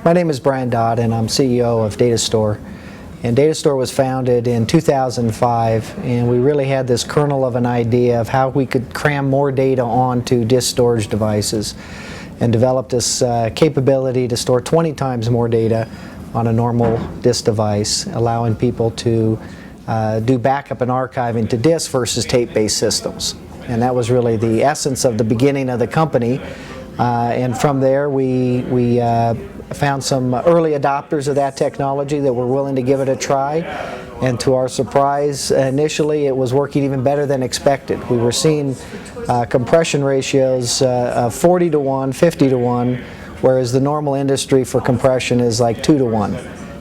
My name is Brian Dodd, and I'm CEO of DataStore. And DataStore was founded in 2005, and we really had this kernel of an idea of how we could cram more data onto disk storage devices, and developed this capability to store 20 times more data on a normal disk device, allowing people to do backup and archiving to disk versus tape-based systems. And that was really the essence of the beginning of the company. And from there, we found some early adopters of that technology that were willing to give it a try. And to our surprise, initially it was working even better than expected. We were seeing compression ratios of 40 to 1, 50 to 1, whereas the normal industry for compression is like 2 to 1.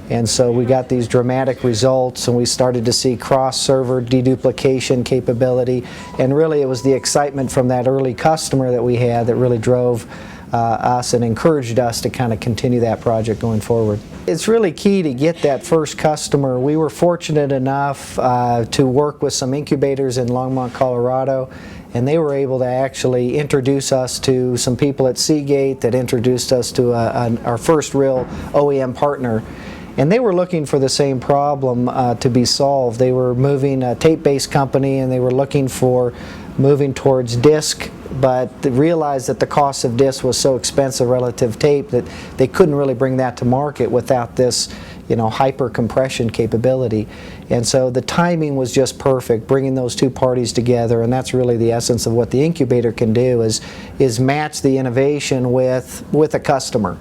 And so we got these dramatic results, and we started to see cross-server deduplication capability. And really it was the excitement from that early customer that we had that really drove us and encouraged us to kind of continue that project going forward. It's really key to get that first customer. We were fortunate enough to work with some incubators in Longmont, Colorado, and they were able to actually introduce us to some people at Seagate that introduced us to our first real OEM partner. And they were looking for the same problem to be solved. They were moving a tape-based company, and they were looking for moving towards disk, but they realized that the cost of disk was so expensive relative to tape that they couldn't really bring that to market without this, hyper compression capability. And so the timing was just perfect, bringing those two parties together, and that's really the essence of what the incubator can do, is match the innovation with a customer.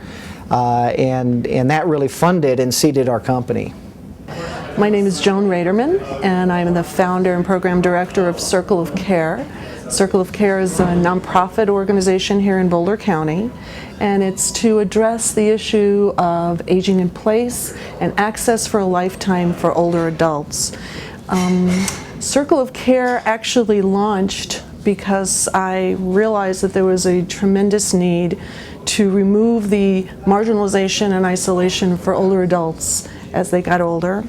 And that really funded and seeded our company. My name is Joan Raderman, and I'm the founder and program director of Circle of Care. Circle of Care is a nonprofit organization here in Boulder County, and it's to address the issue of aging in place and access for a lifetime for older adults. Circle of Care actually launched because I realized that there was a tremendous need to remove the marginalization and isolation for older adults as they got older.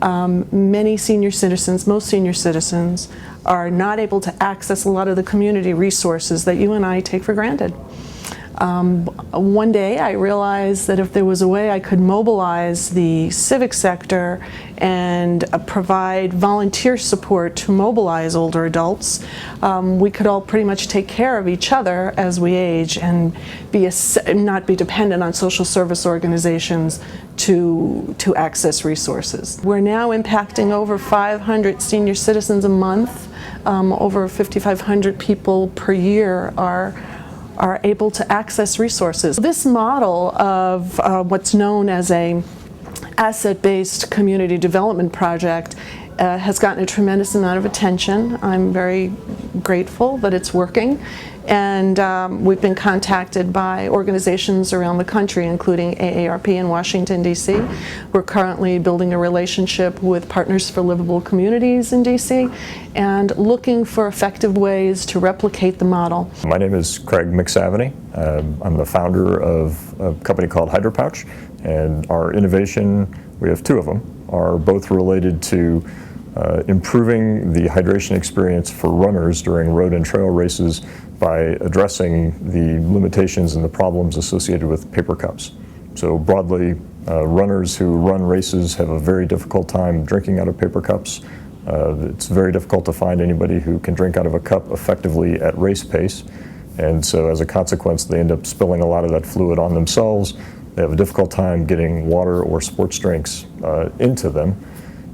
Many senior citizens, most senior citizens, are not able to access a lot of the community resources that you and I take for granted. One day I realized that if there was a way I could mobilize the civic sector and provide volunteer support to mobilize older adults, we could all pretty much take care of each other as we age and not be dependent on social service organizations to access resources. We're now impacting over 500 senior citizens a month. Over 5,500 people per year are able to access resources. This model of what's known as a asset-based community development project has gotten a tremendous amount of attention. I'm very grateful that it's working, and we've been contacted by organizations around the country, including AARP in Washington, D.C. We're currently building a relationship with Partners for Livable Communities in D.C. and looking for effective ways to replicate the model. My name is Craig McSavany. I'm the founder of a company called HydroPouch, and our innovation, we have two of them, are both related to improving the hydration experience for runners during road and trail races by addressing the limitations and the problems associated with paper cups. So broadly, runners who run races have a very difficult time drinking out of paper cups. It's very difficult to find anybody who can drink out of a cup effectively at race pace. And so as a consequence, they end up spilling a lot of that fluid on themselves. They have a difficult time getting water or sports drinks into them.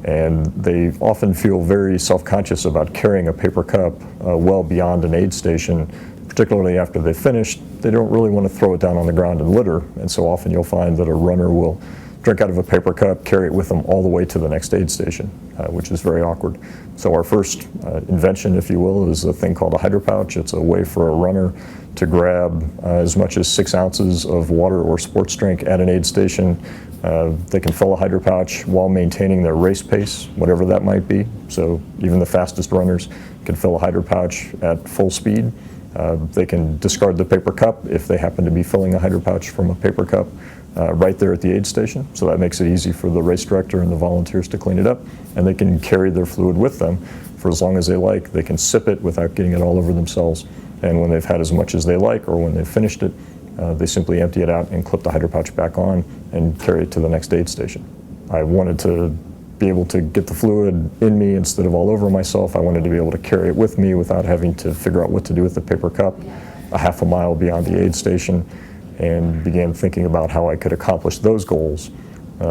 And they often feel very self-conscious about carrying a paper cup well beyond an aid station, particularly after they've finished. They don't really want to throw it down on the ground and litter, and so often you'll find that a runner will drink out of a paper cup, carry it with them all the way to the next aid station, which is very awkward. So our first invention, if you will, is a thing called a HydroPouch. It's a way for a runner to grab as much as 6 ounces of water or sports drink at an aid station. They can fill a HydroPouch while maintaining their race pace, whatever that might be. So even the fastest runners can fill a HydroPouch at full speed. They can discard the paper cup if they happen to be filling a HydroPouch from a paper cup right there at the aid station. So that makes it easy for the race director and the volunteers to clean it up. And they can carry their fluid with them for as long as they like. They can sip it without getting it all over themselves. And when they've had as much as they like, or when they've finished it, They simply empty it out and clip the hydro pouch back on and carry it to the next aid station. I wanted to be able to get the fluid in me instead of all over myself. I wanted to be able to carry it with me without having to figure out what to do with the paper cup a half a mile beyond the aid station, and began thinking about how I could accomplish those goals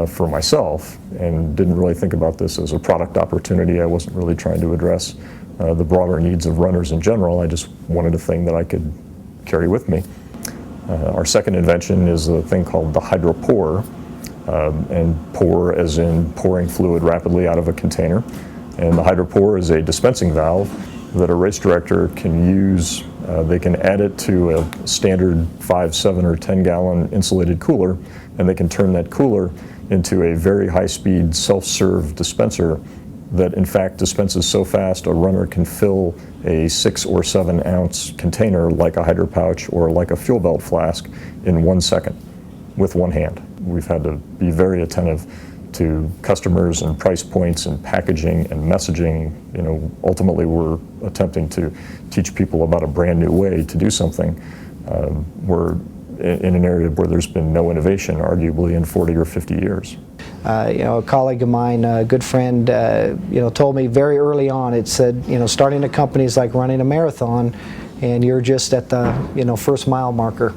for myself, and didn't really think about this as a product opportunity. I wasn't really trying to address the broader needs of runners in general. I just wanted a thing that I could carry with me. Our second invention is a thing called the hydro pour, and pour as in pouring fluid rapidly out of a container. And the hydro pour is a dispensing valve that a race director can use. They can add it to a standard 5, 7, or 10 gallon insulated cooler, and they can turn that cooler into a very high-speed self-serve dispenser that in fact dispenses so fast a runner can fill a 6 or 7 ounce container like a hydro pouch or like a fuel belt flask in 1 second with one hand. We've had to be very attentive to customers and price points and packaging and messaging. You know, ultimately we're attempting to teach people about a brand new way to do something. We're in an area where there's been no innovation, arguably, in 40 or 50 years. You know, a colleague of mine, a good friend, you know, told me very early on, it said, you know, starting a company is like running a marathon, and you're just at the, you know, first mile marker.